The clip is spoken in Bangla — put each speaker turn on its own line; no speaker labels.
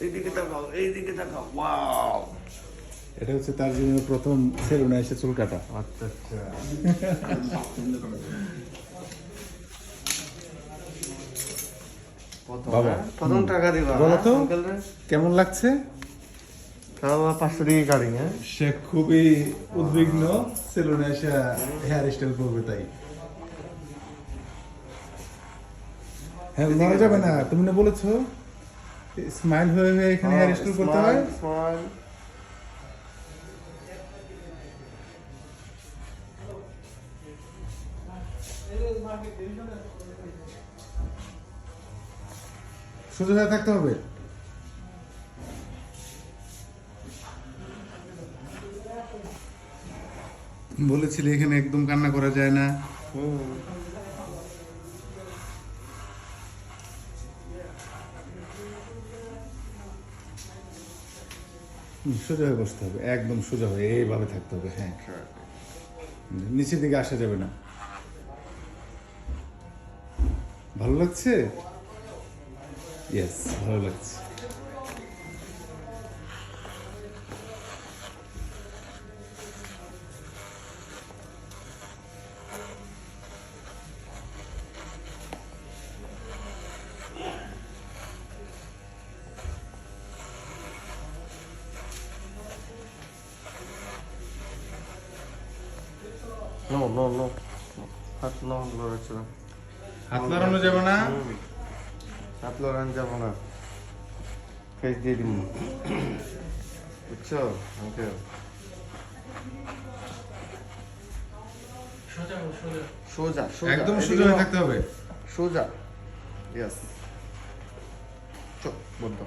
এইদিকে তাকাও, এইদিকে তাকাও। ওয়াও,
এটা হচ্ছে তার জীবনের প্রথম সেলুনে এসে চুল কাটা।
আচ্ছা আচ্ছা।
বাবা,
প্রথম টাকা দিবা
বলো তো
আঙ্কেল রে?
কেমন লাগছে?
তাও 500 টাকা কাটিং। হ্যাঁ,
সে খুবই উদ্বিগ্ন সেলুনে এসে হেয়ার স্টাইল করবে তাই। হ্যাঁ, মনে যাবে না, তুমি না বলেছো স্মাইল হয়ে হয়ে এখানে হেয়ার স্টাইল করতে হয়।
স্মাইল।
সোজা হয়ে থাকতে হবে। বলেছিলি এখানে একদম কান্না করা যায় না। সোজা হয়ে বসতে হবে, একদম সোজা হয়ে এইভাবে থাকতে হবে। হ্যাঁ, নিচের দিকে আসা যাবে না। ভালো লাগছে? ইয়েস, ভালো লাগছে।
নো নো নো, হাত লড়াচ্ছে না।
হাত নাড়ানো যাবে না।
হাত লড়ানো যাবো না, ফেস দিয়ে দিব। বুঝছো আঙ্কেল? সোজা সোজা,
একদম সোজা হয়ে থাকতে হবে।
সোজা। ইয়েস, চোখ বন্ধ।